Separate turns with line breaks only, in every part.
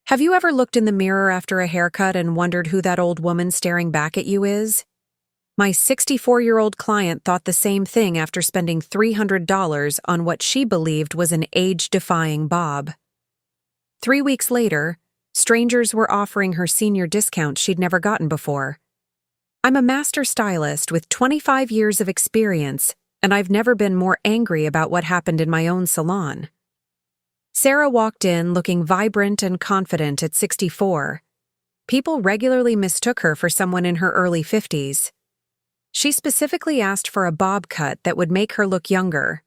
Have you ever looked in the mirror after a haircut and wondered who that old woman staring back at you is? My 64-year-old client thought the same thing after spending $300 on what she believed was an age-defying bob. 3 weeks later, strangers were offering her senior discounts she'd never gotten before. I'm a master stylist with 25 years of experience, and I've never been more angry about what happened in my own salon. Sarah walked in looking vibrant and confident at 64. People regularly mistook her for someone in her early 50s. She specifically asked for a bob cut that would make her look younger,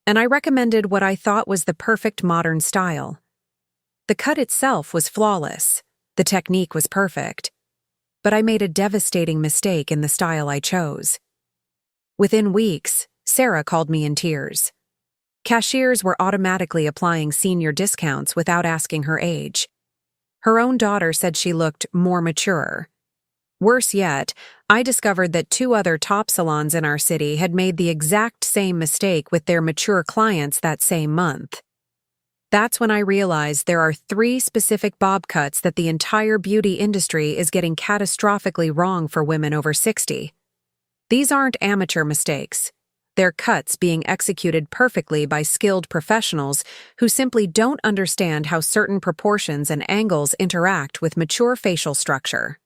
and I recommended what I thought was the perfect modern style. The cut itself was flawless, the technique was perfect, but I made a devastating mistake in the style I chose. Within weeks, Sarah called me in tears. Cashiers were automatically applying senior discounts without asking her age. Her own daughter said she looked more mature. Worse yet, I discovered that 2 other top salons in our city had made the exact same mistake with their mature clients that same month. That's when I realized there are 3 specific bob cuts that the entire beauty industry is getting catastrophically wrong for women over 60. These aren't amateur mistakes. They're cuts being executed perfectly by skilled professionals who simply don't understand how certain proportions and angles interact with mature facial structure.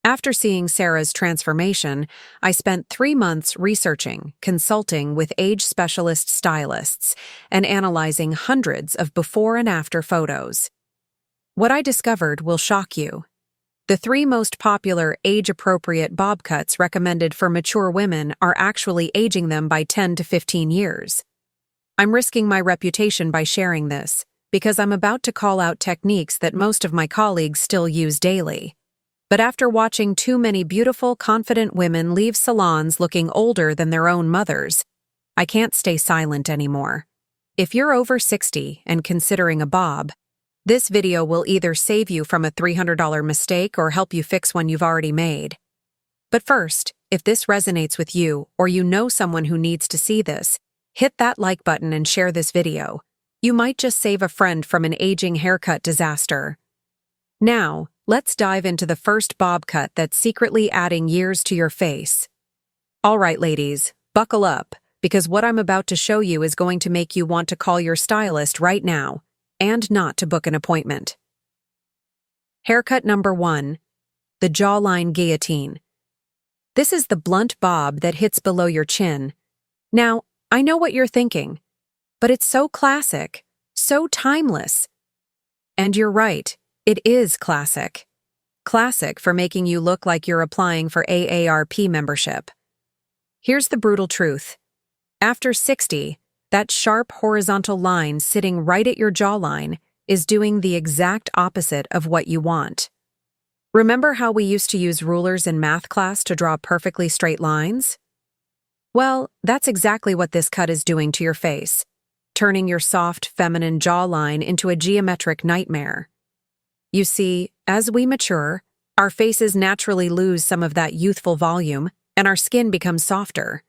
After seeing Sarah's transformation, I spent 3 months researching, consulting with age specialist stylists, and analyzing hundreds of before and after photos. What I discovered will shock you. The 3 most popular age-appropriate bob cuts recommended for mature women are actually aging them by 10 to 15 years. I'm risking my reputation by sharing this, because I'm about to call out techniques that most of my colleagues still use daily. But after watching too many beautiful, confident women leave salons looking older than their own mothers, I can't stay silent anymore. If you're over 60 and considering a bob, this video will either save you from a $300 mistake or help you fix one you've already made. But first, if this resonates with you or you know someone who needs to see this, hit that like button and share this video. You might just save a friend from an aging haircut disaster. Now, let's dive into the first bob cut that's secretly adding years to your face. All right, ladies, buckle up, because what I'm about to show you is going to make you want to call your stylist right now, and not to book an appointment. Haircut number 1. The jawline guillotine. This is the blunt bob that hits below your chin. Now, I know what you're thinking, but it's so classic, so timeless. And you're right, it is classic. Classic for making you look like you're applying for AARP membership. Here's the brutal truth. After 60, that sharp horizontal line sitting right at your jawline is doing the exact opposite of what you want. Remember how we used to use rulers in math class to draw perfectly straight lines? Well, that's exactly what this cut is doing to your face, turning your soft, feminine jawline into a geometric nightmare. You see, as we mature, our faces naturally lose some of that youthful volume, and our skin becomes softer.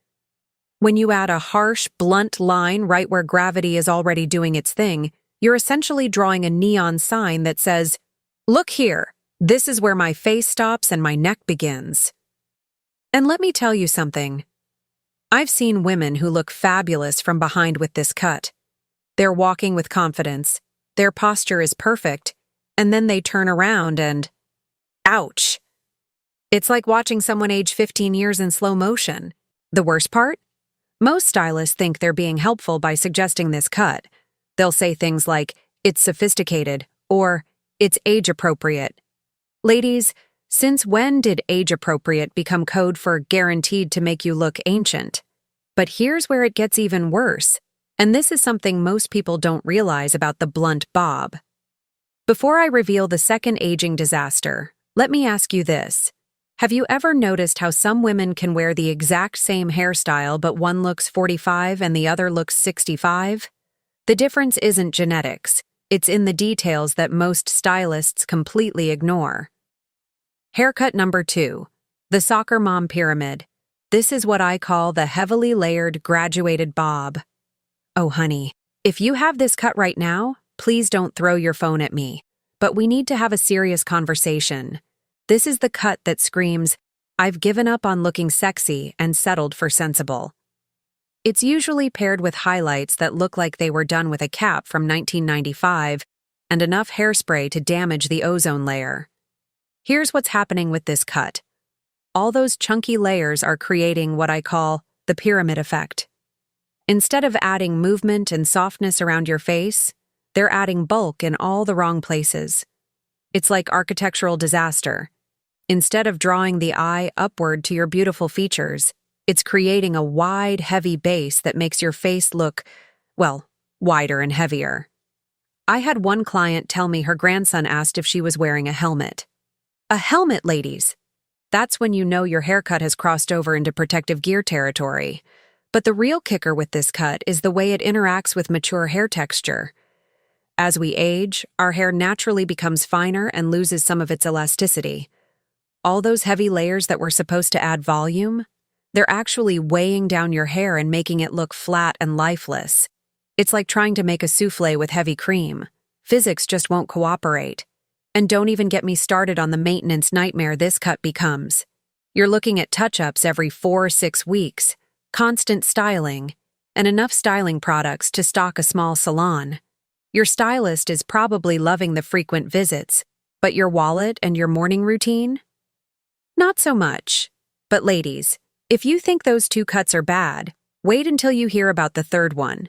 When you add a harsh, blunt line right where gravity is already doing its thing, you're essentially drawing a neon sign that says, "Look here, this is where my face stops and my neck begins." And let me tell you something. I've seen women who look fabulous from behind with this cut. They're walking with confidence, their posture is perfect, and then they turn around and, ouch. It's like watching someone age 15 years in slow motion. The worst part? Most stylists think they're being helpful by suggesting this cut. They'll say things like, "It's sophisticated," or "It's age-appropriate." Ladies, since when did age-appropriate become code for guaranteed to make you look ancient? But here's where it gets even worse, and this is something most people don't realize about the blunt bob. Before I reveal the second aging disaster, let me ask you this. Have you ever noticed how some women can wear the exact same hairstyle but one looks 45 and the other looks 65? The difference isn't genetics, it's in the details that most stylists completely ignore. Haircut number 2. The soccer mom pyramid. This is what I call the heavily layered graduated bob. Oh honey, if you have this cut right now, please don't throw your phone at me, But we need to have a serious conversation. This is the cut that screams, "I've given up on looking sexy and settled for sensible." It's usually paired with highlights that look like they were done with a cap from 1995 and enough hairspray to damage the ozone layer. Here's what's happening with this cut. All those chunky layers are creating what I call the pyramid effect. Instead of adding movement and softness around your face, they're adding bulk in all the wrong places. It's like architectural disaster. Instead of drawing the eye upward to your beautiful features, it's creating a wide, heavy base that makes your face look, well, wider and heavier. I had one client tell me her grandson asked if she was wearing a helmet. A helmet, ladies! That's when you know your haircut has crossed over into protective gear territory. But the real kicker with this cut is the way it interacts with mature hair texture. As we age, our hair naturally becomes finer and loses some of its elasticity. All those heavy layers that were supposed to add volume, they're actually weighing down your hair and making it look flat and lifeless. It's like trying to make a souffle with heavy cream. Physics just won't cooperate. And don't even get me started on the maintenance nightmare this cut becomes. You're looking at touch-ups every 4 or 6 weeks, constant styling, and enough styling products to stock a small salon. Your stylist is probably loving the frequent visits, but your wallet and your morning routine? Not so much. But ladies, if you think those 2 cuts are bad, wait until you hear about the third one.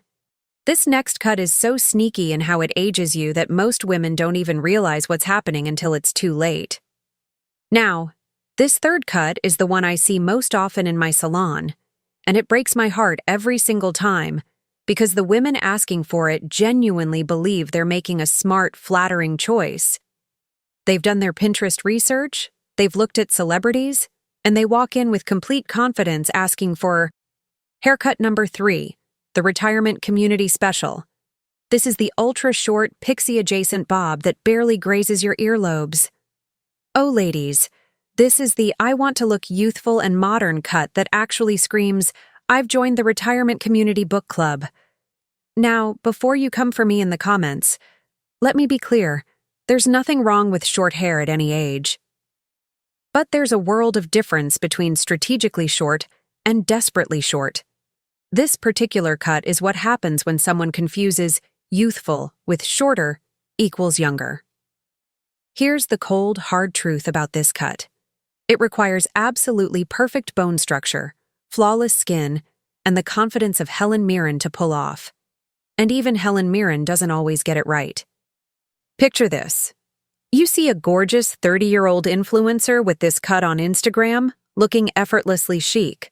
This next cut is so sneaky in how it ages you that most women don't even realize what's happening until it's too late. Now, this third cut is the one I see most often in my salon, and it breaks my heart every single time because the women asking for it genuinely believe they're making a smart, flattering choice. They've done their Pinterest research, they've looked at celebrities, and they walk in with complete confidence asking for haircut number 3, the Retirement Community Special. This is the ultra-short, pixie-adjacent bob that barely grazes your earlobes. Oh, ladies, this is the I want to look youthful and modern cut that actually screams, "I've joined the Retirement Community Book Club." Now, before you come for me in the comments, let me be clear, there's nothing wrong with short hair at any age. But there's a world of difference between strategically short and desperately short. This particular cut is what happens when someone confuses youthful with shorter equals younger. Here's the cold, hard truth about this cut. It requires absolutely perfect bone structure, flawless skin, and the confidence of Helen Mirren to pull off. And even Helen Mirren doesn't always get it right. Picture this. You see a gorgeous 30-year-old influencer with this cut on Instagram, looking effortlessly chic.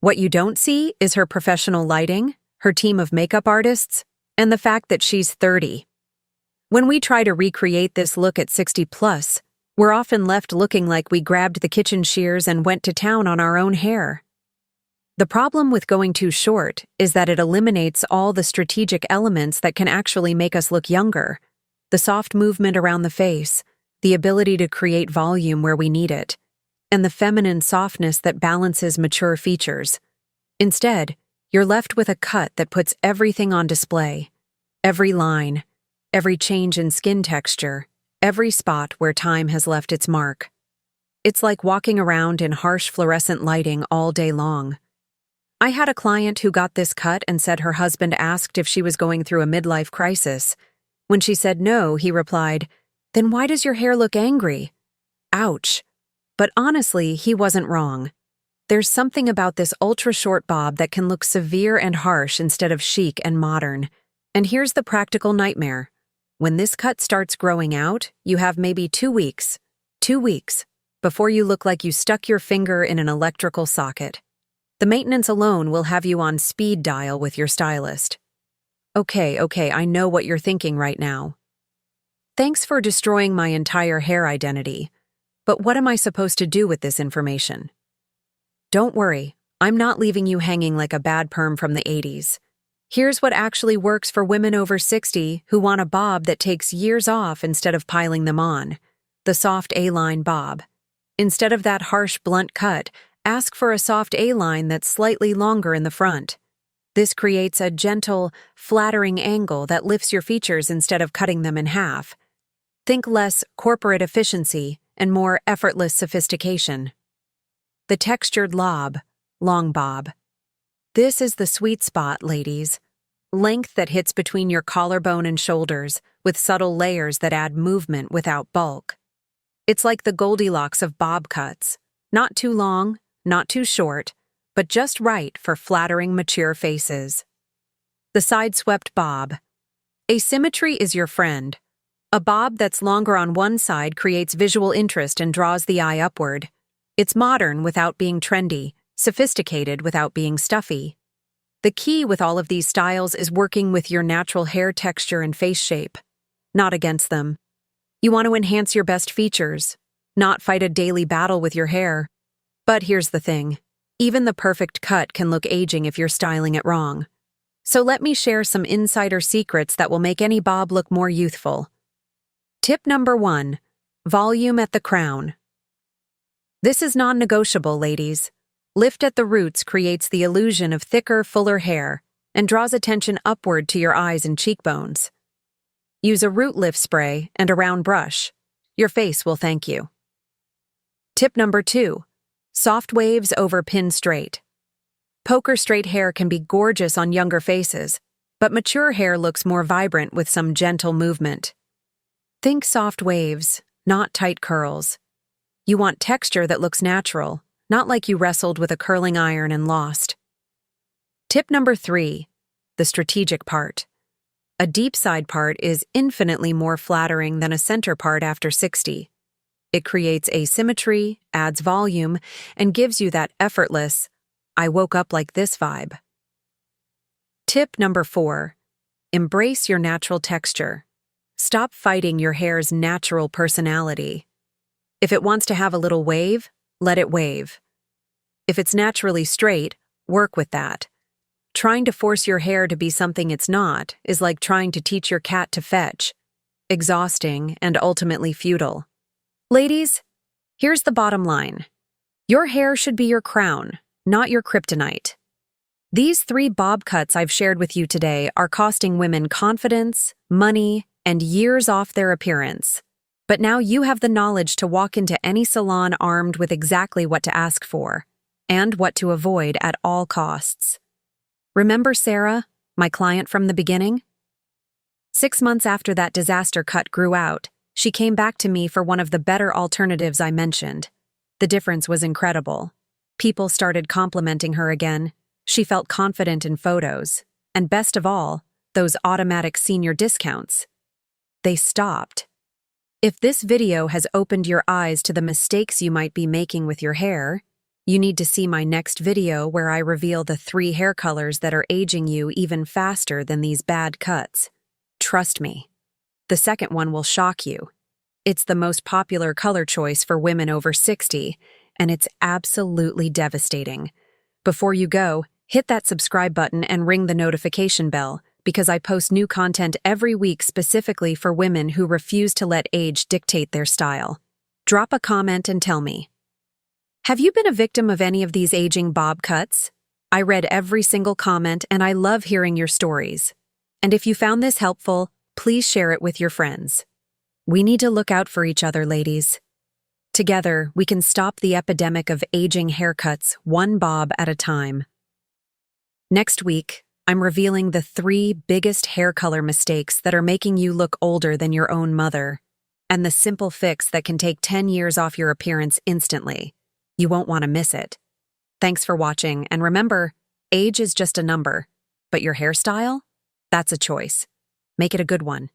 What you don't see is her professional lighting, her team of makeup artists, and the fact that she's 30. When we try to recreate this look at 60 plus, we're often left looking like we grabbed the kitchen shears and went to town on our own hair. The problem with going too short is that it eliminates all the strategic elements that can actually make us look younger. The soft movement around the face, the ability to create volume where we need it, and the feminine softness that balances mature features. Instead, you're left with a cut that puts everything on display. Every line, every change in skin texture, every spot where time has left its mark. It's like walking around in harsh fluorescent lighting all day long. I had a client who got this cut and said her husband asked if she was going through a midlife crisis. When she said no, he replied, "Then why does your hair look angry?" Ouch. But honestly, he wasn't wrong. There's something about this ultra-short bob that can look severe and harsh instead of chic and modern. And here's the practical nightmare. When this cut starts growing out, you have maybe 2 weeks, before you look like you stuck your finger in an electrical socket. The maintenance alone will have you on speed dial with your stylist. Okay, I know what you're thinking right now. Thanks for destroying my entire hair identity. But what am I supposed to do with this information? Don't worry, I'm not leaving you hanging like a bad perm from the 80s. Here's what actually works for women over 60 who want a bob that takes years off instead of piling them on. The soft A-line bob. Instead of that harsh, blunt cut, ask for a soft A-line that's slightly longer in the front. This creates a gentle, flattering angle that lifts your features instead of cutting them in half. Think less corporate efficiency and more effortless sophistication. The textured lob, long bob. This is the sweet spot, ladies. Length that hits between your collarbone and shoulders, with subtle layers that add movement without bulk. It's like the Goldilocks of bob cuts. Not too long, not too short, but just right for flattering mature faces. The side-swept bob. Asymmetry is your friend. A bob that's longer on one side creates visual interest and draws the eye upward. It's modern without being trendy, sophisticated without being stuffy. The key with all of these styles is working with your natural hair texture and face shape, not against them. You want to enhance your best features, not fight a daily battle with your hair. But here's the thing. Even the perfect cut can look aging if you're styling it wrong. So let me share some insider secrets that will make any bob look more youthful. Tip number 1. Volume at the crown. This is non-negotiable, ladies. Lift at the roots creates the illusion of thicker, fuller hair and draws attention upward to your eyes and cheekbones. Use a root lift spray and a round brush. Your face will thank you. Tip number 2. Soft waves over pin straight. Poker straight hair can be gorgeous on younger faces, but mature hair looks more vibrant with some gentle movement. Think soft waves, not tight curls. You want texture that looks natural, not like you wrestled with a curling iron and lost. Tip number 3. The strategic part. A deep side part is infinitely more flattering than a center part after 60. It creates asymmetry, adds volume, and gives you that effortless, I woke up like this vibe. Tip number 4. Embrace your natural texture. Stop fighting your hair's natural personality. If it wants to have a little wave, let it wave. If it's naturally straight, work with that. Trying to force your hair to be something it's not is like trying to teach your cat to fetch. Exhausting and ultimately futile. Ladies, here's the bottom line. Your hair should be your crown, not your kryptonite. These 3 bob cuts I've shared with you today are costing women confidence, money, and years off their appearance. But now you have the knowledge to walk into any salon armed with exactly what to ask for, and what to avoid at all costs. Remember Sarah, my client from the beginning? 6 months after that disaster cut grew out, she came back to me for one of the better alternatives I mentioned. The difference was incredible. People started complimenting her again. She felt confident in photos. And best of all, those automatic senior discounts. They stopped. If this video has opened your eyes to the mistakes you might be making with your hair, you need to see my next video where I reveal the 3 hair colors that are aging you even faster than these bad cuts. Trust me. The second one will shock you. It's the most popular color choice for women over 60, and it's absolutely devastating. Before you go, hit that subscribe button and ring the notification bell, because I post new content every week specifically for women who refuse to let age dictate their style. Drop a comment and tell me. Have you been a victim of any of these aging bob cuts? I read every single comment and I love hearing your stories. And if you found this helpful, please share it with your friends. We need to look out for each other, ladies. Together, we can stop the epidemic of aging haircuts one bob at a time. Next week, I'm revealing the 3 biggest hair color mistakes that are making you look older than your own mother, and the simple fix that can take 10 years off your appearance instantly. You won't want to miss it. Thanks for watching, and remember, age is just a number, but your hairstyle? That's a choice. Make it a good one.